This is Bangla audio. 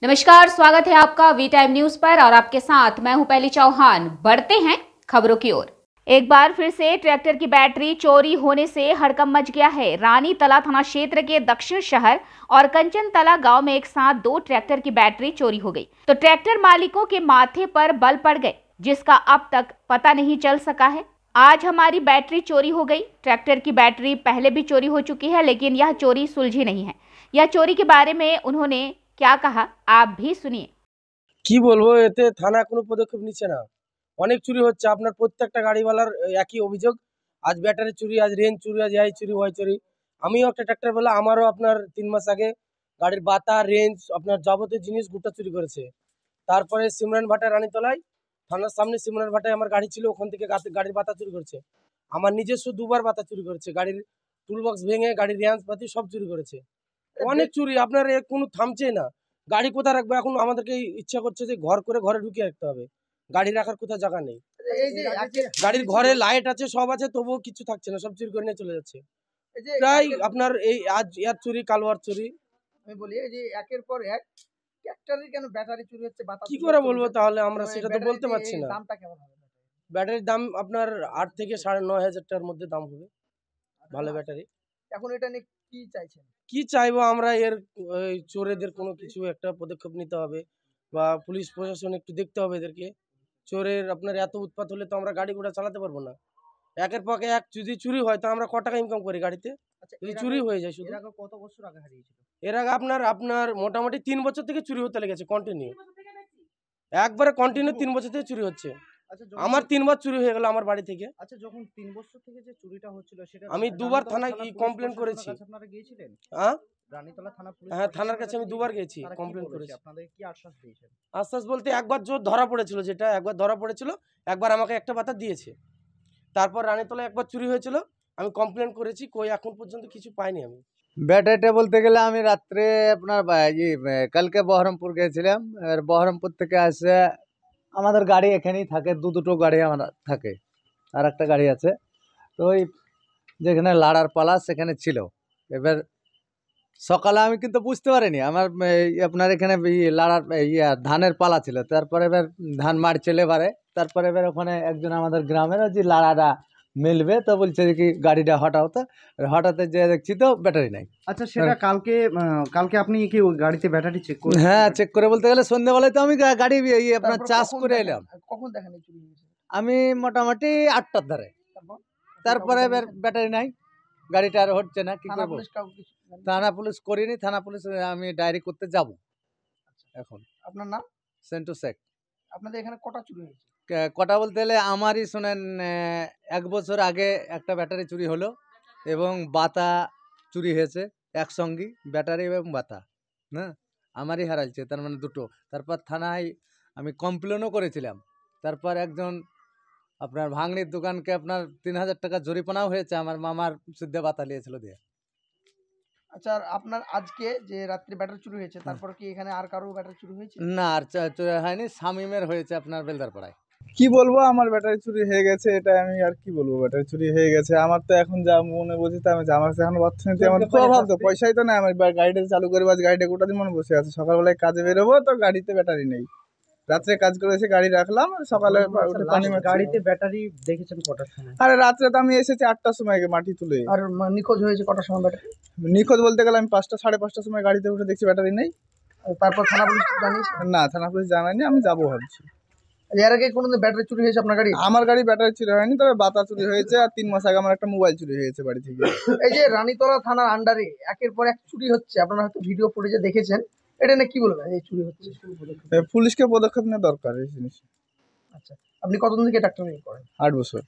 नमस्कार, स्वागत है आपका वी टाइम न्यूज पर और आपके साथ मैं हूं पहली चौहान। बढ़ते हैं खबरों की ओर। एक बार फिर से ट्रैक्टर की बैटरी चोरी होने से हड़कंप मच गया है। रानी तला थाना क्षेत्र के दक्षिण शहर और कंचन तला गांव में एक साथ दो ट्रैक्टर की बैटरी चोरी हो गई तो ट्रैक्टर मालिकों के माथे पर बल पड़ गए, जिसका अब तक पता नहीं चल सका है। आज हमारी बैटरी चोरी हो गई। ट्रैक्टर की बैटरी पहले भी चोरी हो चुकी है, लेकिन यह चोरी सुलझी नहीं है। यह चोरी के बारे में उन्होंने क्या कहा, आप भी सुनिए। কি বলবো, এতে থানা কোনো পদক্ষেপ নিচ্ছে না। অনেক চুরি হচ্ছে, আপনার প্রত্যেকটা গাড়িওয়ালার একই অভিযোগ। আজ ব্যাটারি চুরি, আজ রেঞ্জ চুরি, আজ এই চুরি ওই চুরি। আমিও একটা ট্রাক্টর বলে আমারও আপনার 3 মাস আগে গাড়ির বাতা, রেঞ্জ, আপনার যাবতীয় জিনিস গোটা চুরি করেছে। তারপরে সিমরান ভাটা রানীতলায় থানার সামনে সিমরান ভাটায় আমার গাড়ি ছিল, ওখান থেকে গাড়ির বাতা চুরি করেছে। আমার নিজস্ব দুবার বাতা চুরি করেছে, গাড়ির টুলবক্স ভেঙে গাড়ির রেঞ্জ পাতি সব চুরি করেছে। অনেক চুরি, আপনার এ কোনো থামছে না। গাড়ি কোথায় রাখবো এখন আমাদেরকে ইচ্ছা করছে যে ঘর করে ঘরে ঢুকিয়ে রাখতে হবে। গাড়ি রাখার কোথাও জায়গা নেই। গাড়ির ঘরে লাইট আছে, সব আছে, তবুও কিছু থাকছে না, সব চুরি করে নিয়ে চলে যাচ্ছে। প্রায় আপনার এই আজ এর চুরি, কাল ওর চুরি। আমি বলি এই যে একের পর এক ট্রাক্টরের কেন ব্যাটারি চুরি হচ্ছে, কি করে বলবো তাহলে, আমরা সেটা তো বলতে পারছি না। দামটা কেমন হবে? ব্যাটারির দাম আপনার 8 থেকে 9,500 টাকার মধ্যে দাম হবে ভালো ব্যাটারি। এখন এটা নিয়ে কি চাইছেন? কি চাইবো আমরা, এর চোরেদের কোনো কিছু একটা পদক্ষেপ নিতে হবে বা পুলিশ প্রশাসন একটু দেখতে হবে এদেরকে। চোরের আপনার এত উৎপাত হলে তো আমরা গাড়ি ঘোড়া চালাতে পারবো না। একের পর এক যদি চুরি হয় তো আমরা ক টাকা ইনকাম করি গাড়িতে, যদি চুরি হয়ে যায়। শুধু কত বছর আগে হারিয়েছিল? এর আগে আপনার মোটামুটি 3 বছর থেকে চুরি হতে লেগেছে কন্টিনিউ, একবারে কন্টিনিউ 3 বছর থেকে চুরি হচ্ছে। আমার 3 বার চুরি হয়ে গেল আমার বাড়ি থেকে। আচ্ছা, যখন 3 বছর থেকে যে চুরিটা হচ্ছিল সেটা আমি দুবার থানায় কমপ্লেন করেছি। আপনারা গিয়েছিলেন? হ্যাঁ, রানীতলা থানা পুলিশ? হ্যাঁ, থানার কাছে আমি দুবার গেছি, কমপ্লেন করেছি। আপনাদের কি আশ্বাস দিয়েছেন? আশ্বাস বলতে একবার জোর ধরা পড়েছিল, যেটা একবার ধরা পড়েছিল, একবার আমাকে একটা বাতা দিয়েছে। তারপর রানীতলায় একবার চুরি হয়েছিল, আমি কমপ্লেন করেছি, কই এখন পর্যন্ত কিছু পাইনি আমি। ব্যাটারিটা বলতে গেলে আমি রাত্রে আপনার কালকে বহরমপুর গিয়েছিলাম। আর বহরমপুর থেকে আসে আমাদের গাড়ি এখানেই থাকে, দুটো গাড়ি আমার থাকে, আর একটা গাড়ি আছে। তো ওই যেখানে লাড়ার পালা সেখানে ছিল। এবার সকালে আমি কিন্তু বুঝতে পারিনি, আমার আপনার এখানে লাড়ার ধানের পালা ছিল। তারপরে এবার ধান মারছিল এবারে, তারপরে এবার ওখানে একজন আমাদের গ্রামের যে লাড়াটা মিলবে, তো বলছে যে কি গাড়িটা হটাও। তো হঠাতে যে দেখছি তো ব্যাটারি নাই। আচ্ছা, সেটা কালকে আপনি কি ওই গাড়িতে ব্যাটারি চেক করেন? হ্যাঁ, চেক করে বলতে গেলে সন্ধ্যাবেলায় তো আমি গাড়ি আপনার চার্জ করে এলাম। কখন দেখেন চুরি হয়েছে? আমি মোটামুটি 8টার ধারে। তারপরে এবার ব্যাটারি নাই, গাড়িটা আর হচ্ছে না, কি করবো। থানা পুলিশ করিনি, থানা পুলিশ আমি ডায়েরি করতে যাব এখন। আপনার নাম? সেন্টু শেখ। আপনাদের এখানে কটা চুরি হয়েছে? কটা বলতে গেলে আমারই শোনেন, 1 বছর আগে একটা ব্যাটারি চুরি হলো এবং বাতা চুরি হয়েছে একসঙ্গী, ব্যাটারি এবং বাতা। হ্যাঁ, আমারই হারাইছে, তার মানে দুটো। তারপর থানায় আমি কমপ্লেনও করেছিলাম। তারপর একজন আপনার ভাঙড়ির দোকানকে আপনার 3,000 টাকা জরিমানাও হয়েছে, আমার মামার সিদ্ধে বাতা নিয়েছিল দিয়ে। আচ্ছা, আর আপনার আজকে যে রাত্রে ব্যাটারি চুরি হয়েছে, তারপর কি এখানে আর কারো ব্যাটারি চুরি হয়েছে? না, আর চুরি হয়নি, শামিমের হয়েছে আপনার বেলদার পাড়ায়। কি বলবো, আমার ব্যাটারি চুরি হয়ে গেছে, এটা আমি আর কি বলবো। ব্যাটারি চুরি হয়ে গেছে, আমার তো এখন যা মনে বলছি তা আমি আমার এখন অর্থনীতি, আমার তো অভাব, তো পয়সাই তো নাই। আমার গাড়িটা চালু করে আজ গাড়িটা গোটা দিন মনে বসে আছে। সকালবেলায় কাজে বেরোবো তো গাড়িতে ব্যাটারি নেই, রাত্রে কাজ করে এসে গাড়ি রাখলাম, সকালে গাড়িতে ব্যাটারি দেখেছেন কটার সময়? আরে রাত্রে তো আমি এসেছি 8টার সময় মাটি তুলে। আর নিখোঁজ হয়েছে কটার সময় ব্যাটারি? নিখোঁজ বলতে গেলে আমি 5টা 5:30টার সময় গাড়িতে উঠে দেখছি ব্যাটারি নেই। তারপর থানা পুলিশ জানিস? না, থানা পুলিশ জানায়নি, আমি যাবো ভাবছি। এর আগে কোনোদিন ব্যাটারি চুরি হয়েছে আপনার গাড়ি? আমার গাড়ি ব্যাটারি চুরি হয়নি, তবে বাতা চুরি হয়েছে। আর 3 মাস আগে আমার একটা মোবাইল চুরি হয়েছে বাড়ি থেকে। এই যে রানীতলা থানার আন্ডারে একের পর এক চুরি হচ্ছে, আপনারা হয়তো ভিডিও ফুটেজে দেখেছেন, এটা নিয়ে কি বলবেন? এই চুরি হচ্ছে, পুলিশকে পদক্ষেপ নেওয়া দরকার এই জিনিস। আচ্ছা, আপনি কতদিন থেকে ট্রাক্টর নিয়ে করেন? 8 বছর।